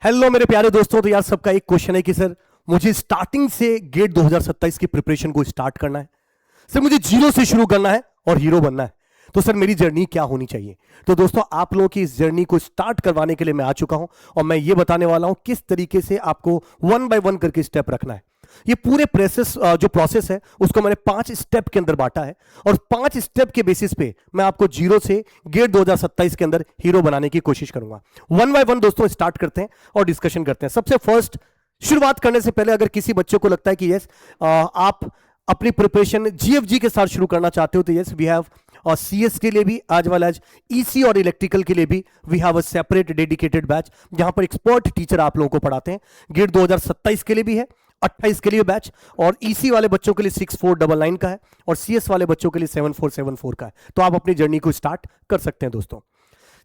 Hello मेरे प्यारे दोस्तों। तो यार सबका एक क्वेश्चन है कि सर मुझे स्टार्टिंग से गेट 2027 की प्रिपरेशन को स्टार्ट करना है, सर मुझे जीरो से शुरू करना है और हीरो बनना है, तो सर मेरी जर्नी क्या होनी चाहिए। तो दोस्तों आप लोगों की इस जर्नी को स्टार्ट करवाने के लिए मैं आ चुका हूं और मैं ये बताने वाला हूं किस तरीके से आपको वन बाय वन करके स्टेप रखना है। ये पूरे प्रोसेस है उसको मैंने 5 स्टेप के अंदर बांटा है और 5 स्टेप के बेसिस पे मैं आपको जीरो से गेट 2027 के अंदर हीरो बनाने की कोशिश करूंगा। वन बाय वन दोस्तों स्टार्ट करते हैं और डिस्कशन करते हैं। सबसे फर्स्ट शुरुआत करने से पहले अगर किसी बच्चे को लगता है कि यस आप अपनी प्रिपरेशन जीएफजी के साथ शुरू करना चाहते हो तो यस वी हैव और सीएस के लिए भी आज वाला आज ईसी और इलेक्ट्रिकल के लिए भी we have a separate dedicated batch जहां पर एक्सपर्ट टीचर आप लोगों को पढ़ाते हैं। गेट 2027 के लिए भी है, 28 के लिए बैच और ईसी वाले बच्चों के लिए 6499 का है और सीएस वाले बच्चों के लिए 7474 का है। तो आप अपनी जर्नी को स्टार्ट कर सकते हैं दोस्तों।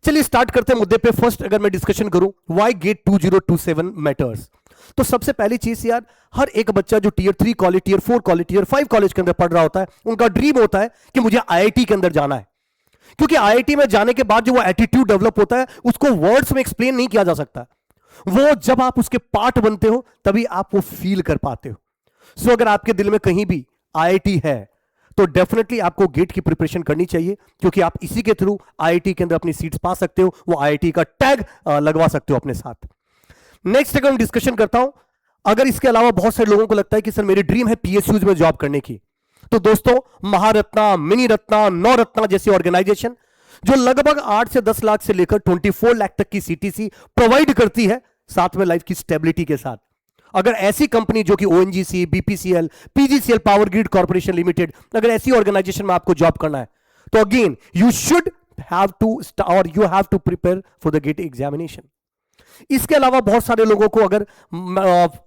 चलिए स्टार्ट करते हैं मुद्दे पे। फर्स्ट अगर मैं डिस्कशन करूं व्हाई गेट 2027 मैटर्स, तो सबसे पहली चीज यार हर एक बच्चा जो tier 3 college, tier 4 college, tier 5 college के अंदर पढ़ रहा होता है उनका ड्रीम होता है कि मुझे आईआईटी के अंदर जाना है, क्योंकि आईआईटी में जाने के बाद जो वो एटीट्यूड डेवलप होता है उसको वर्ड्स में एक्सप्लेन नहीं किया जा सकता। वो जब आप उसके पार्ट बनते हो तभी आप वो फील कर पाते हो। सो अगर आपके दिल में कहीं भी आईआईटी है तो डेफिनेटली आपको गेट की प्रिपरेशन करनी चाहिए, क्योंकि आप इसी के थ्रू आईआईटी के अंदर अपनी सीट्स पा सकते हो, वो आईआईटी का टैग लगवा सकते हो अपने साथ। नेक्स्ट अगर हम डिस्कशन करता हूं, अगर इसके अलावा बहुत सारे लोगों को लगता है कि सर मेरी ड्रीम है पीएसयूज में जॉब करने की, तो दोस्तों महारत्ना, मिनी रत्ना, नवरत्ना जैसी ऑर्गेनाइजेशन जो लगभग 8 से 10 लाख से लेकर 24 लाख तक की सीटीसी प्रोवाइड करती है, साथ में लाइफ की स्टेबिलिटी के साथ। अगर ऐसी कंपनी जो कि ONGC, BPCL, PGCL, power grid corporation limited, अगर ऐसी ऑर्गेनाइजेशन में आपको जॉब करना है तो again you should have to और you have to prepare for the GATE examination. इसके अलावा बहुत सारे लोगों को अगर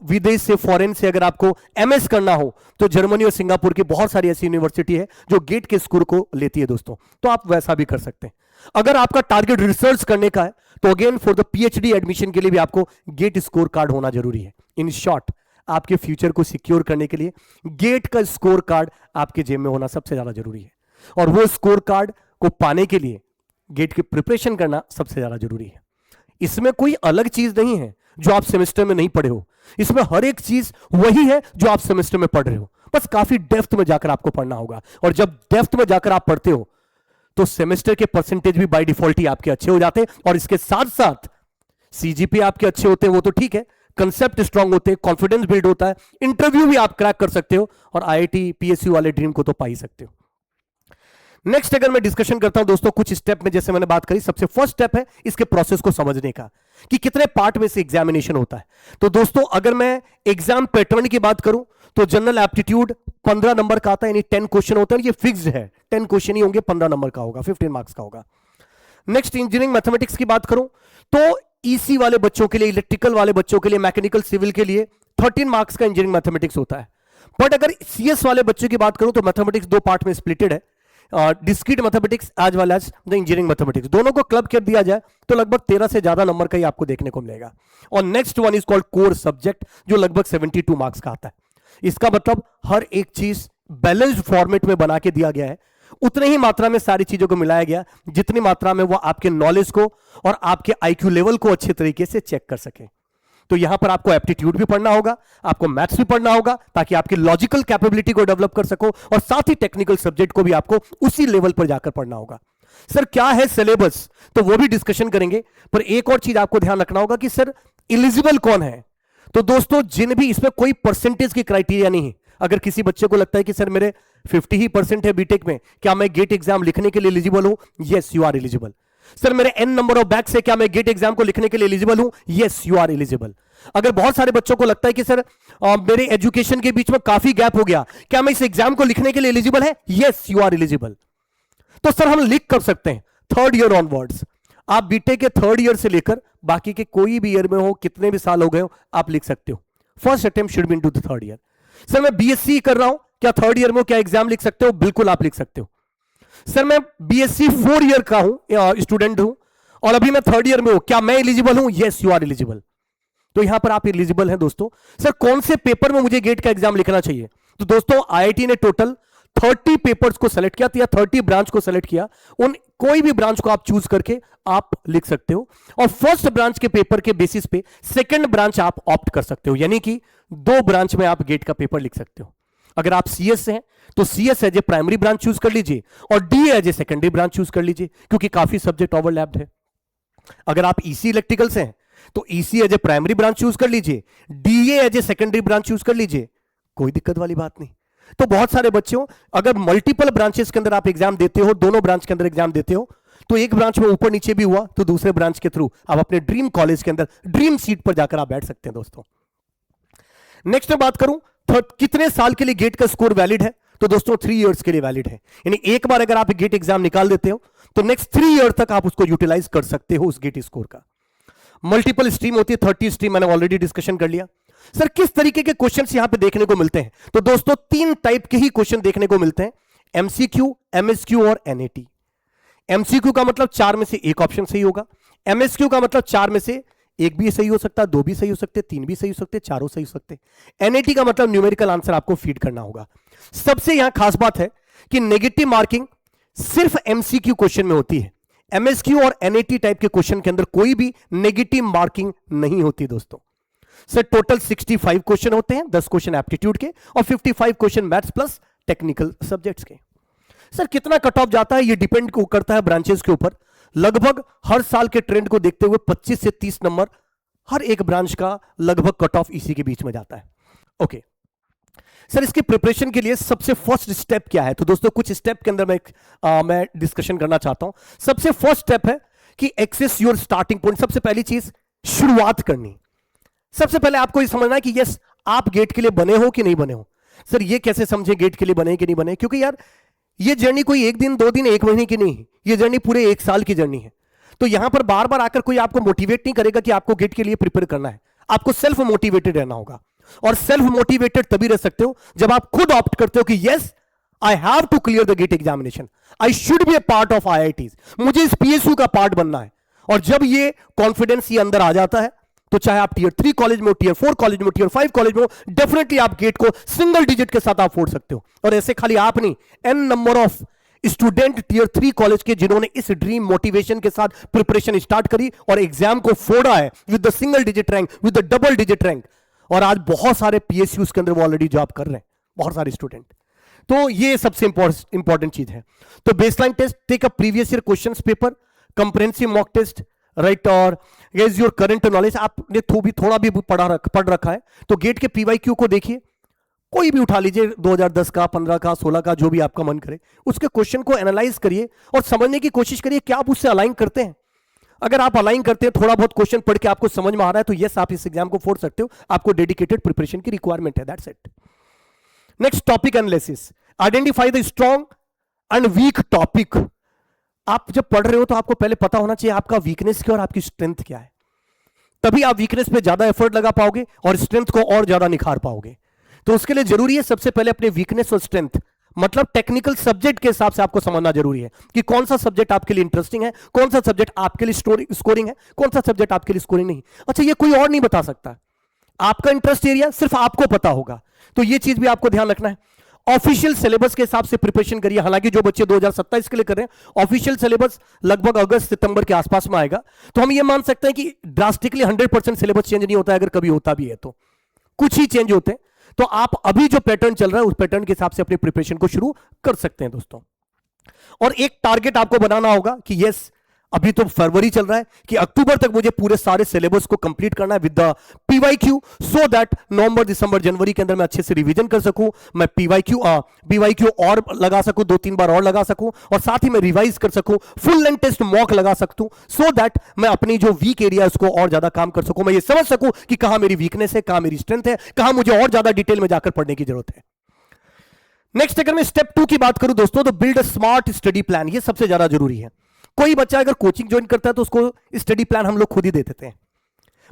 विदेश से, फॉरेन से अगर आपको एमएस करना हो तो जर्मनी और सिंगापुर की बहुत सारी ऐसी यूनिवर्सिटी है जो गेट के स्कोर को लेती है दोस्तों, तो आप वैसा भी कर सकते हैं। अगर आपका टारगेट रिसर्च करने का है तो again for the PhD admission के लिए भी आपको गेट स्कोर कार्ड होना जरूरी है। इन शॉर्ट आपके फ्यूचर को सिक्योर करने के लिए गेट का स्कोर कार्ड आपके जेब में होना सबसे ज्यादा जरूरी है, और वो स्कोर कार्ड को पाने के लिए गेट की प्रिपरेशन करना सबसे ज्यादा जरूरी है। इसमें कोई अलग चीज नहीं है जो आप सेमेस्टर में नहीं पढ़े हो, इसमें हर एक चीज वही है जो आप सेमेस्टर में पढ़ रहे हो, बस काफी डेप्थ में जाकर आपको पढ़ना होगा। और जब डेप्थ में जाकर आप पढ़ते हो तो सेमेस्टर के परसेंटेज भी बाय डिफॉल्ट ही आपके अच्छे हो जाते हैं, और इसके साथ साथ सीजीपी आपके अच्छे होते हैं, वो तो ठीक है, कंसेप्ट स्ट्रांग होते हैं, कॉन्फिडेंस बिल्ड होता है, इंटरव्यू भी आप क्रैक कर सकते हो और आईआईटी पीएसयू वाले ड्रीम को तो पा ही सकते हो। नेक्स्ट अगर मैं डिस्कशन करता हूं दोस्तों कुछ स्टेप में, जैसे मैंने बात करी, सबसे फर्स्ट स्टेप है इसके प्रोसेस को समझने का कि कितने पार्ट में से एग्जामिनेशन होता है। तो दोस्तों अगर मैं एग्जाम पैटर्न की बात करूं तो जनरल एप्टीट्यूड 15 नंबर का आता है, यानी 10 क्वेश्चन होते हैं, ये फिक्स्ड है, 10 क्वेश्चन ही होंगे, 15 नंबर का होगा, 15 मार्क्स का होगा। नेक्स्ट इंजीनियरिंग मैथमेटिक्स की बात करूं तो ईसी वाले बच्चों के लिए, इलेक्ट्रिकल वाले बच्चों के लिए, मैकेनिकल सिविल के लिए 13 मार्क्स का इंजीनियरिंग मैथमेटिक्स होता है। बट अगर सीएस वाले बच्चों की बात करूं तो मैथमेटिक्स 2 पार्ट में स्प्लिटेड है, discrete mathematics as well as the engineering mathematics, दोनों को क्लब कर दिया जाए तो लगभग 13 से ज्यादा नंबर का ही आपको देखने को मिलेगा। और next one is called core subject जो लगभग 72 मार्क्स का आता है। इसका मतलब हर एक चीज बैलेंस्ड फॉर्मेट में बना के दिया गया है, उतनी ही मात्रा में सारी चीजों को मिलाया गया जितनी मात्रा में वो आपके नॉलेज को और आपके आईक्यू लेवल को अच्छे तरीके से चेक कर सके। तो यहां पर आपको एप्टीट्यूड भी पढ़ना होगा, आपको मैथ्स भी पढ़ना होगा ताकि आपकी लॉजिकल कैपेबिलिटी को डेवलप कर सको, और साथ ही टेक्निकल सब्जेक्ट को भी आपको उसी लेवल पर जाकर पढ़ना होगा। सर क्या है सिलेबस, तो वो भी डिस्कशन करेंगे, पर एक और चीज आपको ध्यान रखना होगा कि सर एलिजिबल कौन है। तो दोस्तों जिन भी इसमें कोई परसेंटेज की क्राइटेरिया नहीं है, अगर किसी बच्चे को लगता है कि सर मेरे 50 ही परसेंट है बीटेक में, क्या मैं गेट एग्जाम लिखने के लिए एलिजिबल हूं? Yes you are eligible. Sir मेरे n नंबर ऑफ बैक से क्या मैं गेट एग्जाम को लिखने के लिए एलिजिबल हूं? Yes you are eligible. अगर बहुत सारे बच्चों को लगता है कि सर मेरे एजुकेशन के बीच में काफी गैप हो गया, क्या मैं इस एग्जाम को लिखने के लिए एलिजिबल है? Yes you are eligible. तो सर हम लिख कर सकते हैं 3rd ईयर ऑनवर्ड्स, आप बीटेक के 3rd ईयर से लेकर बाकी के कोई भी ईयर में हो, कितने भी साल हो गए हो, आप लिख सकते हो। First attempt should be into the 3rd year. Sir मैं बीएससी कर रहा हूं, क्या 3rd ईयर में क्या एग्जाम लिख सकते हो? बिल्कुल आप लिख सकते हो। सर मैं बीएससी 4 ईयर का हूं, स्टूडेंट हूं, और अभी मैं 3rd ईयर में हूं, क्या मैं एलिजिबल हूं? Yes you are eligible. तो यहां पर आप एलिजिबल हैं दोस्तों। सर कौन से पेपर में मुझे गेट का एग्जाम लिखना चाहिए? तो दोस्तों आईआईटी ने टोटल 30 पेपर्स को सेलेक्ट किया या 30 ब्रांच को सेलेक्ट किया, उन कोई भी ब्रांच को आप चूज करके आप लिख सकते हो, और फर्स्ट ब्रांच के पेपर के बेसिस पे सेकंड ब्रांच आप ऑप्ट कर सकते हो, यानी कि 2 ब्रांच में आप गेट का पेपर लिख सकते हो। अगर आप सीएस से हैं तो CS as a primary branch choose कर लीजिए और DA as a secondary branch choose कर लीजिए, क्योंकि काफी सब्जेक्ट ओवरलैप्ड है। अगर आप ईसी इलेक्ट्रिकल से हैं तो EC as a primary branch choose कर लीजिए, DA as a secondary branch choose कर लीजिए, कोई दिक्कत वाली बात नहीं। तो बहुत सारे बच्चों, अगर मल्टीपल ब्रांचेस के अंदर आप एग्जाम देते हो, दोनों ब्रांच के अंदर एग्जाम देते हो, तो एक ब्रांच में ऊपर नीचे भी हुआ तो दूसरे ब्रांच के थ्रू आप अपने ड्रीम कॉलेज के अंदर ड्रीम सीट पर जाकर आप बैठ सकते हैं दोस्तों। नेक्स्ट मैं बात करूं कितने साल के लिए गेट का स्कोर वैलिड है, तो दोस्तों 3 इयर्स के लिए वैलिड है, यानी एक बार अगर आप गेट एग्जाम निकाल देते हो तो नेक्स्ट 3 ईयर तक आप उसको यूटिलाइज कर सकते हो उस गेट स्कोर का। मल्टीपल स्ट्रीम होती है, 30 स्ट्रीम मैंने ऑलरेडी डिस्कशन कर लिया। सर किस तरीके के क्वेश्चंस यहां पे देखने को मिलते हैं, तो दोस्तों 3 टाइप के ही क्वेश्चन देखने को मिलते हैं, एमसीक्यू, एमएसक्यू और एनएटी। एमसीक्यू का मतलब 4 में से एक ऑप्शन सही होगा, एमएसक्यू का मतलब 4 में से एक भी सही हो सकता है, 2 भी सही हो सकते, 3 भी सही हो सकते, चारों सही हो सकते। एनएटी का मतलब न्यूमेरिकल आंसर आपको फीड करना होगा। सबसे यहां खास बात है कि नेगेटिव मार्किंग सिर्फ एमसीक्यू क्वेश्चन में होती है, एमएसक्यू और एनएटी टाइप के क्वेश्चन के अंदर कोई भी नेगेटिव मार्किंग नहीं होती दोस्तों। सर टोटल 65 क्वेश्चन होते हैं, 10 क्वेश्चन एप्टीट्यूड के और 55 question maths plus technical subjects के। सर कितना कट ऑफ जाता है, ये डिपेंड करता है ब्रांचेस के ऊपर। लगभग हर साल के ट्रेंड को देखते हुए 25 से 30 नंबर हर एक ब्रांच का लगभग कट ऑफ इसी के बीच में जाता है। ओके सर, इसकी प्रिपरेशन के लिए सबसे फर्स्ट स्टेप क्या है, तो दोस्तों कुछ स्टेप के अंदर मैं डिस्कशन करना चाहता हूं। सबसे फर्स्ट स्टेप है कि एक्सेस योर स्टार्टिंग पॉइंट। सबसे पहली चीज शुरुआत करनी। सबसे पहले आपको ये समझना है कि यस आप गेट के लिए बने हो कि नहीं बने हो। सर ये कैसे समझे गेट के लिए बने कि नहीं बने, क्योंकि यार ये जर्नी कोई 1 दिन 2 दिन 1 महीने की नहीं है, ये जर्नी पूरे 1 साल की जर्नी है। तो यहां पर बार बार आकर कोई आपको मोटिवेट नहीं करेगा कि आपको गेट के लिए प्रिपेयर करना है, आपको सेल्फ मोटिवेटेड रहना होगा। और सेल्फ मोटिवेटेड तभी रह सकते हो जब आप खुद ऑप्ट करते हो कि yes I have to clear the GATE examination, I should be a part of IITs, मुझे इस पीएसयू का पार्ट बनना है। और जब ये कॉन्फिडेंस ये अंदर आ जाता है तो चाहे आप टियर 3 कॉलेज में हो, टियर 4 कॉलेज में हो, टियर 5 कॉलेज में हो, डेफिनेटली आप गेट को सिंगल डिजिट के साथ आप फोड़ सकते हो। और ऐसे खाली आप नहीं, n number of student tier 3 college के जिन्होंने इस ड्रीम मोटिवेशन के साथ प्रिपरेशन स्टार्ट करी और एग्जाम को फोड़ा है with the single digit rank, with the double digit rank. और आज बहुत सारे पीएसयूज के अंदर वो ऑलरेडी जॉब कर रहे हैं, बहुत सारे स्टूडेंट। तो ये सबसे इंपॉर्टेंट चीज है। तो baseline test, take a previous year questions paper, comprehensive mock test, right, और गेज योर करंट नॉलेज। आपने थोड़ा भी पढ़ रखा है तो गेट के पीवाईक्यू को देखिए, कोई भी उठा लीजिए, 2010 का, 15 का, 16 का, जो भी आपका मन करे, उसके क्वेश्चन को एनालाइज करिए और समझने की कोशिश करिए क्या आप उससे अलाइन करते हैं। अगर आप अलाइन करते हैं, थोड़ा बहुत क्वेश्चन पढ़ के आपको समझ में आ रहा है, तो यस आप इस एग्जाम को फोड़ सकते हो। आपको डेडिकेटेड प्रिपरेशन की रिक्वायरमेंट है, that's it. Next topic analysis, identify the strong and weak topic. आप जब पढ़ रहे हो तो आपको पहले पता होना चाहिए आपका वीकनेस क्या और आपकी स्ट्रेंथ क्या है, तभी आप वीकनेस पे ज्यादा एफर्ट लगा पाओगे और स्ट्रेंथ को और ज्यादा निखार पाओगे। तो उसके लिए जरूरी है सबसे पहले अपने वीकनेस और स्ट्रेंथ, मतलब टेक्निकल सब्जेक्ट के हिसाब से आपको समझना जरूरी है कि कौन सा सब्जेक्ट आपके लिए इंटरेस्टिंग है, कौन सा सब्जेक्ट आपके लिए स्कोरिंग है, कौन सा सब्जेक्ट आपके लिए स्कोरिंग नहीं। अच्छा, ये कोई और नहीं बता सकता, आपका इंटरेस्ट एरिया सिर्फ आपको पता होगा। तो ये चीज भी आपको ध्यान रखना है। ऑफिशियल सिलेबस के हिसाब से प्रिपरेशन करिए। हालांकि जो बच्चे 2027 के लिए कर रहे हैं, ऑफिशियल सिलेबस लगभग अगस्त सितंबर के आसपास में आएगा। तो हम ये मान सकते हैं कि ड्रास्टिकली 100% सिलेबस चेंज नहीं होता है, अगर कभी होता भी है तो कुछ ही चेंज होते हैं। तो आप अभी जो पैटर्न चल रहा है उस पैटर्न के हिसाब से अपनी प्रिपरेशन को शुरू कर सकते हैं दोस्तों। और एक टारगेट आपको बनाना होगा कि यस, अभी तो फरवरी चल रहा है, कि अक्टूबर तक मुझे पूरे सारे सिलेबस को कंप्लीट करना है with the PYQ, so that नवंबर दिसंबर जनवरी के अंदर मैं अच्छे से रिवीजन कर सकूं, मैं पीवाईक्यू और लगा सकूं, 2-3 बार और लगा सकूं, और साथ ही मैं रिवाइज कर सकूं, फुल लेंथ टेस्ट मॉक लगा सकूं, सो दैट मैं अपनी जो वीक एरिया है उसको और ज्यादा काम कर सकूं, मैं ये समझ सकूं कि कहां मेरी वीकनेस है, कहां मेरी स्ट्रेंथ है, कहां मुझे और ज्यादा डिटेल में जाकर पढ़ने की जरूरत है। नेक्स्ट अगर मैं स्टेप 2 की बात करूं दोस्तों, तो build a smart study plan. ये सबसे ज्यादा जरूरी है। कोई बच्चा अगर कोचिंग ज्वाइन करता है तो उसको स्टडी प्लान हम लोग खुद ही दे देते हैं,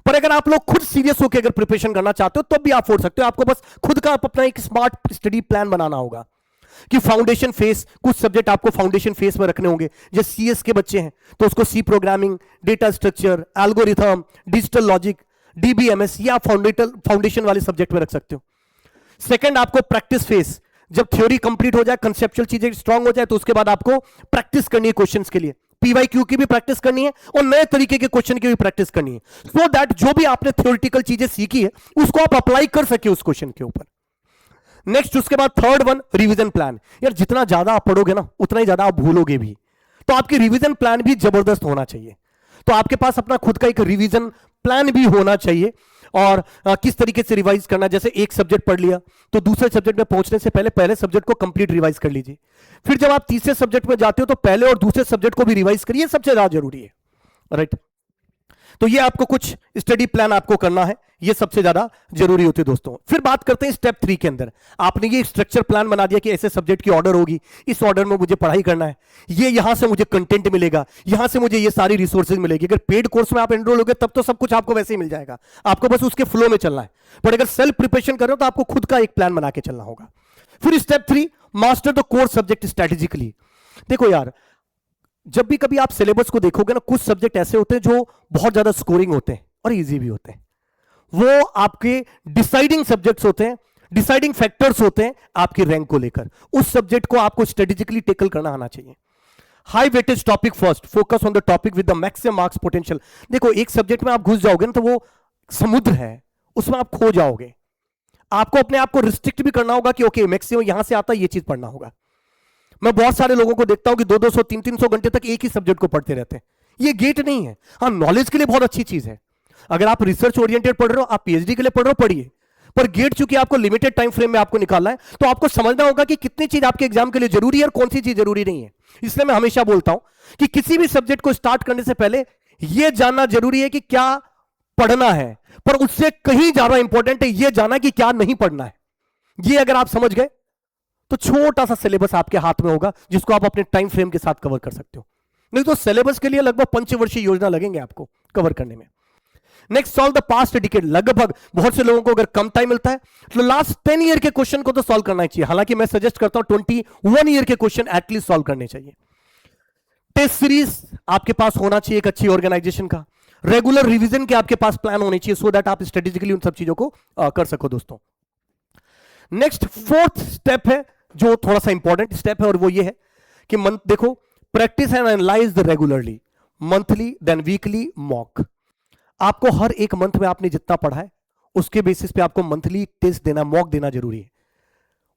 पर अगर आप लोग खुद सीरियस होकर अगर प्रिपरेशन करना चाहते हो तब भी आप फोड़ सकते हो। आपको बस खुद का अपना एक स्मार्ट स्टडी प्लान बनाना होगा कि फाउंडेशन फेस, कुछ सब्जेक्ट आपको फाउंडेशन फेस में रखने होंगे। जैसे सीएस के बच्चे हैं तो उसको C programming, data structure, algorithm, digital logic, DBMS या फाउंडेशन वाले सब्जेक्ट में रख सकते हो। सेकंड, आपको प्रैक्टिस फेस, जब थ्योरी कंप्लीट हो जाए, कंसेप्चुअल चीजें स्ट्रांग हो जाए, तो उसके बाद आपको प्रैक्टिस करनी है क्वेश्चंस के लिए, पीवाईक्यू की भी प्रैक्टिस करनी है और नए तरीके के क्वेश्चन की भी प्रैक्टिस करनी है, सो दैट जो भी आपने थ्योरेटिकल चीजें सीखी है उसको आप अप्लाई कर सके उस क्वेश्चन के ऊपर। नेक्स्ट, उसके बाद थर्ड वन, रिवीजन प्लान। यार जितना ज्यादा आप पढ़ोगे ना उतना ही ज्यादा आप भूलोगे भी, तो आपकी रिवीजन प्लान भी जबरदस्त होना चाहिए। तो आपके पास अपना खुद का एक रिवीजन प्लान भी होना चाहिए, और किस तरीके से रिवाइज करना है। जैसे एक सब्जेक्ट पढ़ लिया तो दूसरे सब्जेक्ट में पहुंचने से पहले पहले सब्जेक्ट को कंप्लीट रिवाइज कर लीजिए। फिर जब आप तीसरे सब्जेक्ट में जाते हो तो पहले और दूसरे सब्जेक्ट को भी रिवाइज करिए, सबसे ज्यादा जरूरी है, राइट। तो ये आपको कुछ स्टडी प्लान आपको करना है, ये सबसे ज्यादा जरूरी होती है दोस्तों। फिर बात करते हैं स्टेप 3 के अंदर। आपने ये स्ट्रक्चर प्लान बना दिया कि ऐसे सब्जेक्ट की ऑर्डर होगी, इस ऑर्डर में मुझे पढ़ाई करना है, ये यहां से मुझे कंटेंट मिलेगा, यहां से मुझे ये सारी रिसोर्सेज मिलेगी। अगर पेड कोर्स में आप एनरोल होगे तब तो सब कुछ आपको वैसे ही मिल जाएगा, आपको बस उसके फ्लो में चलना है। बट अगर सेल्फ प्रिपरेशन कर रहे हो तो आपको खुद का एक प्लान बना के चलना होगा। फिर step 3, master the core subject strategically. देखो यार, जब भी कभी आप सिलेबस को देखोगे ना, कुछ सब्जेक्ट ऐसे होते हैं जो बहुत ज्यादा स्कोरिंग होते हैं और इजी भी होते हैं, वो आपके डिसाइडिंग सब्जेक्ट्स होते हैं, डिसाइडिंग फैक्टर्स होते हैं आपकी रैंक को लेकर। उस सब्जेक्ट को आपको स्ट्रेटेजिकली टेकल करना आना चाहिए। High weightage topic first, focus on the topic with the maximum marks potential. देखो एक सब्जेक्ट में आप घुस जाओगे ना तो वो समुद्र है, उसमें आप खो जाओगे। आपको अपने आप को रिस्ट्रिक्ट भी करना होगा कि ओके मैक्सिमम यहां से आता है, ये चीज पढ़ना होगा। मैं बहुत सारे लोगों को देखता हूं कि 200 300 घंटे तक एक ही सब्जेक्ट को पढ़ते रहते हैं, ये गेट नहीं है। हाँ, नॉलेज के लिए बहुत अच्छी चीज है, अगर आप रिसर्च ओरिएंटेड पढ़ रहे हो, आप पीएचडी के लिए पढ़ रहे हो, पढ़िए। पर गेट चूंकि आपको लिमिटेड टाइम फ्रेम में आपको निकालना है, तो आपको समझना होगा कि कितनी चीज आपके एग्जाम के लिए जरूरी है और कौन सी चीज जरूरी नहीं है। इसलिए मैं हमेशा बोलता हूं कि किसी भी सब्जेक्ट को स्टार्ट करने से पहले यह जानना जरूरी है कि क्या पढ़ना है, पर उससे कहीं ज्यादा इंपॉर्टेंट है यह जानना कि क्या नहीं पढ़ना है। ये अगर आप समझ गए तो छोटा सा सिलेबस आपके हाथ में होगा जिसको आप अपने टाइम फ्रेम के साथ कवर कर सकते हो। नहीं तो सिलेबस के लिए लगभग पंचवर्षीय योजना लगेंगे आपको कवर करने में। Next, solve the past decade. लगभग बहुत से लोगों को अगर कम टाइम मिलता है तो लास्ट 10 ईयर के क्वेश्चन को तो सॉल्व करना ही चाहिए। हालांकि मैं सजेस्ट करता हूं 21 ईयर के क्वेश्चन एटलीस्ट सॉल्व करने चाहिए। टेस्ट सीरीज आपके पास होना चाहिए एक अच्छी ऑर्गेनाइजेशन का। रेगुलर रिवीजन के आपके पास प्लान होने चाहिए, सो दैट आप स्ट्रेटेजिकली उन सब चीजों को कर सको दोस्तों। नेक्स्ट, फोर्थ स्टेप है जो थोड़ा सा इंपॉर्टेंट स्टेप है, और वो ये है कि देखो, practice and analyse the regularly, monthly then weekly mock. आपको हर एक मंथ में आपने जितना पढ़ा है उसके बेसिस पे आपको मंथली टेस्ट देना, मॉक देना जरूरी है।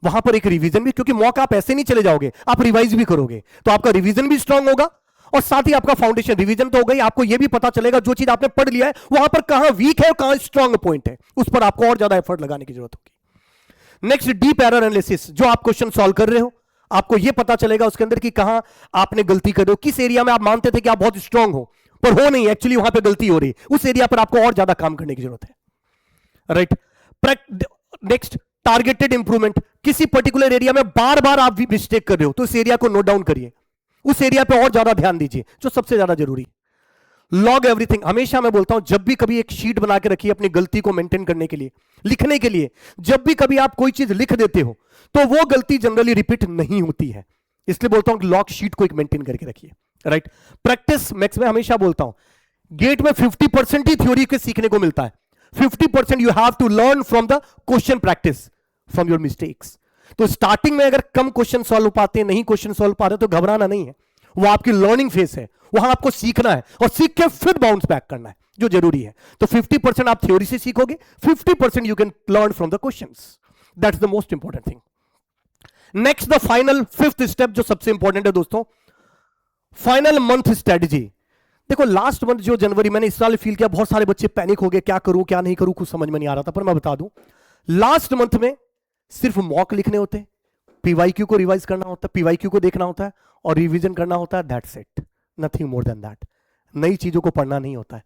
वहां पर एक रिवीजन भी, क्योंकि मॉक आप ऐसे नहीं चले जाओगे, आप रिवाइज भी करोगे, तो आपका रिवीजन भी स्ट्रांग होगा और साथ ही आपका फाउंडेशन। रिवीजन तो हो गई, आपको यह भी पता चलेगा जो चीज आपने पढ़ लिया है वहां पर कहां वीक है और कहां स्ट्रांग पॉइंट है, उस पर आपको और ज्यादा एफर्ट लगाने की जरूरत होगी। Next, deep error analysis. जो आप क्वेश्चन सॉल्व कर रहे हो आपको यह पता चलेगा उसके अंदर कि कहां आपने गलती कर रहे हो, किस एरिया में आप मानते थे कि आप बहुत स्ट्रांग हो पर हो नहीं, एक्चुअली वहां पे गलती हो रही, उस एरिया पर आपको और ज्यादा काम करने की जरूरत है, राइट। Next, targeted improvement. किसी पर्टिकुलर एरिया में बार बार आप मिस्टेक कर रहे हो तो उस एरिया को नोट डाउन करिए, उस एरिया पे और ज्यादा ध्यान दीजिए, जो सबसे ज्यादा जरूरी। Log everything. हमेशा मैं बोलता हूं जब भी कभी एक शीट बना के रखिए अपनी गलती को मेंटेन करने के लिए, लिखने के लिए। जब भी कभी आप कोई चीज लिख देते हो तो वो गलती जनरली रिपीट नहीं होती है, इसलिए बोलता हूं कि लॉग शीट को एक मेंटेन करके रखिए, राइट। प्रैक्टिस मैक्स में हमेशा बोलता हूं गेट में 50% ही थ्योरी के सीखने को मिलता है, 50% you have to learn from the question practice, from your mistakes. तो स्टार्टिंग में अगर कम क्वेश्चन सॉल्व हो पाते हैं, नहीं क्वेश्चन सॉल्व पा रहे तो घबराना नहीं है, वो आपकी लर्निंग फेज है, वहां आपको सीखना है और सीख के फिर बाउंस बैक करना है जो जरूरी है। तो 50% आप थ्योरी से सीखोगे, 50% you can learn from the questions, that's the most important thing. Next, the final fifth step जो सबसे इंपॉर्टेंट है दोस्तों, फाइनल मंथ स्ट्रेटजी। देखो लास्ट मंथ जो जनवरी, मैंने इस साल फील किया बहुत सारे बच्चे पैनिक हो गए, क्या करूं क्या नहीं करूं, कुछ समझ में नहीं आ रहा था। पर मैं बता दूं, लास्ट मंथ में सिर्फ मॉक लिखने होते हैं, पीवाईक्यू को रिवाइज करना होता है, पीवाईक्यू को देखना होता है और रिवीजन करना होता है, that's it, nothing more than that. नई चीजों को पढ़ना नहीं होता है।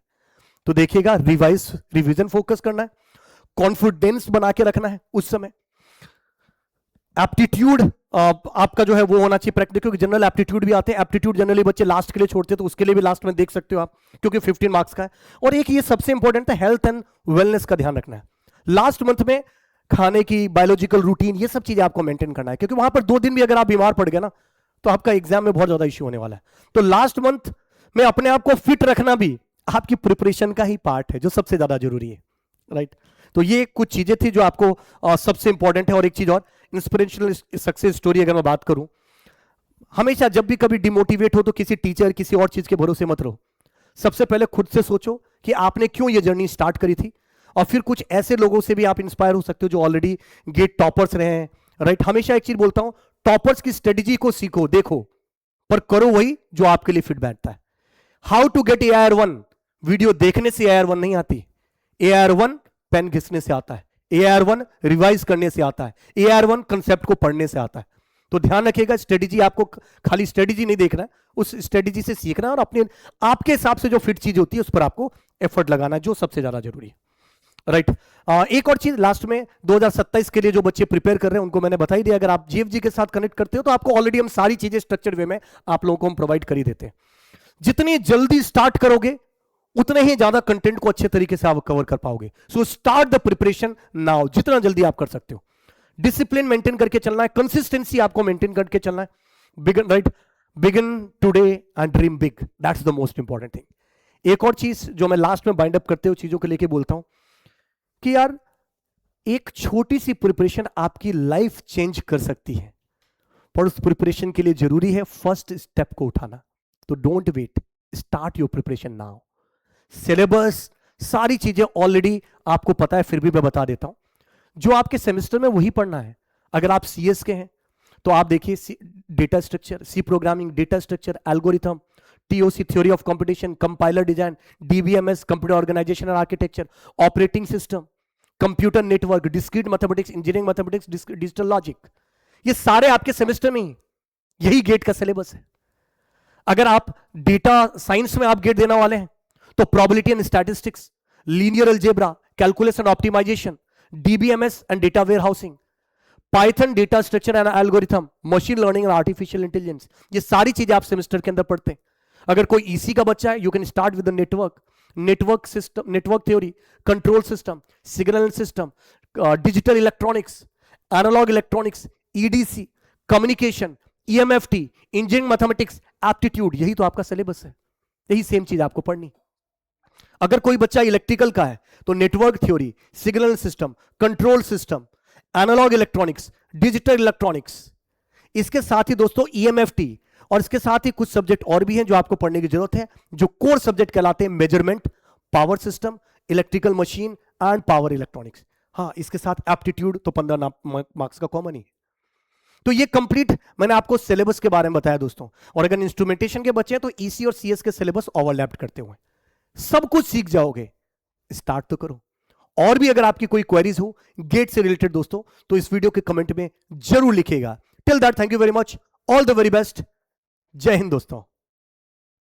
तो देखिएगा, रिवीजन फोकस करना है, कॉन्फिडेंस बना के रखना है उस समय। एप्टीट्यूड आपका जो है वो होना चाहिए प्रैक्टिस, क्योंकि जनरल एप्टीट्यूड भी आते हैं, एप्टीट्यूड जनरली बच्चे लास्ट के लिए छोड़ते हैं, तो उसके लिए भी लास्ट में देख सकते हो आप, क्योंकि 15 मार्क्स का है। और एक ये सबसे इंपॉर्टेंट है, हेल्थ एंड वेलनेस का ध्यान रखना है। लास्ट मंथ में खाने की बायोलॉजिकल रूटीन, ये सब चीजें आपको मेंटेन करना है, क्योंकि वहां पर 2 दिन भी अगर आप बीमार पड़ गए ना तो आपका एग्जाम में बहुत ज्यादा इश्यू होने वाला है। तो लास्ट मंथ में अपने आप को फिट रखना भी आपकी प्रिपरेशन का ही पार्ट है, जो सबसे ज्यादा जरूरी है, राइट। तो ये कुछ चीजें थी जो आपको सबसे इंपॉर्टेंट है। और एक चीज और, इंस्पिरेशनल सक्सेस स्टोरी अगर मैं बात करूं, हमेशा जब भी कभी डिमोटिवेट हो तो किसी टीचर किसी और चीज के भरोसे मत रहो। सबसे पहले खुद से सोचो कि आपने क्यों ये जर्नी स्टार्ट करी थी, और फिर कुछ ऐसे लोगों से भी आप इंस्पायर हो सकते हो जो ऑलरेडी गेट टॉपर्स रहे हैं, राइट। हमेशा एक चीज बोलता हूं, टॉपर्स की स्ट्रेटेजी को सीखो, देखो, पर करो वही जो आपके लिए फिट बैठता है। How to get AIR1 video देखने से AIR1 नहीं आती, AIR1 पेन घिसने से आता है, AIR1 रिवाइज करने से आता है, AIR1 कंसेप्ट को पढ़ने से आता है। तो ध्यान रखिएगा, स्ट्रेटेजी आपको खाली स्ट्रेटेजी नहीं देखना है, उस स्ट्रेटेजी से सीखना है और अपने आपके हिसाब से जो फिट चीज होती है उस पर आपको एफर्ट लगाना है, जो सबसे ज्यादा जरूरी है, राइट। एक और चीज लास्ट में, 2027 के लिए जो बच्चे प्रिपेयर कर रहे हैं उनको मैंने बता ही दिया, अगर आप GFG के साथ कनेक्ट करते हो तो आपको ऑलरेडी हम सारी चीजें स्ट्रक्चर्ड वे में आप लोगों को हम प्रोवाइड कर ही देते हैं। जितनी जल्दी स्टार्ट करोगे उतने ही ज्यादा कंटेंट को अच्छे तरीके से आप कवर कर पाओगे। So start the preparation now, जितना जल्दी आप कर सकते हो। डिसिप्लिन मेंटेन करके चलना है, कंसिस्टेंसी आपको मेंटेन करके चलना है। Begin, right, begin today and dream big, that's the most important thing. एक और चीज जो मैं लास्ट में बाइंड अप करते हुए चीजों को लेके बोलता हूं कि यार एक छोटी सी प्रिपरेशन आपकी लाइफ चेंज कर सकती है, पर उस प्रिपरेशन के लिए जरूरी है फर्स्ट स्टेप को उठाना। तो don't wait, start your preparation now. Syllabus सारी चीजें ऑलरेडी आपको पता है, फिर भी मैं बता देता हूं, जो आपके सेमेस्टर में वही पढ़ना है। अगर आप CS के हैं तो आप देखिए data structure, C programming, data structure, algorithm, TOC theory of competition, compiler design, DBMS computer organization और architecture, operating system, computer network, discrete mathematics, engineering mathematics, digital logic, ये सारे आपके सेमेस्टर में ही, यही गेट का सिलेबस है। अगर आप डेटा साइंस में आप गेट देने वाले हैं तो probability and statistics, linear algebra, calculus and optimisation, DBMS and data warehousing, Python data structure and algorithm, machine learning and artificial intelligence, ये सारी चीजें आप सेमेस्टर के अंदर पढ़ते हैं। अगर कोई EC का बच्चा है, you can start with the network system, network theory, control system, signal system, digital electronics, analogue electronics, EDC, communication, EMFT, engineering mathematics, aptitude, यही तो आपका सिलेबस है, यही सेम चीज आपको पढ़नी। अगर कोई बच्चा इलेक्ट्रिकल का है तो network theory, signal system, control system, analogue electronics, digital electronics, इसके साथ ही दोस्तों EMFT, और इसके साथ ही कुछ सब्जेक्ट और भी हैं जो आपको पढ़ने की जरूरत है, जो कोर सब्जेक्ट कहलाते हैं, measurement, power system, electrical machine and power electronics. हाँ, इसके साथ एप्टीट्यूड तो 15 मार्क्स का कॉमन ही। तो ये कंप्लीट मैंने आपको सिलेबस के बारे में बताया दोस्तों। और अगर इंस्ट्रूमेंटेशन के बच्चे हैं तो EC और CS के सिलेबस ओवरलैप करते हुए सब कुछ सीख जाओगे। स्टार्ट तो करो। और भी अगर आपकी कोई क्वेरीज हो गेट से रिलेटेड दोस्तों तो इस वीडियो के कमेंट में जरूर लिखिएगा। Till that, thank you very much, all the very best, जय हिंद दोस्तों।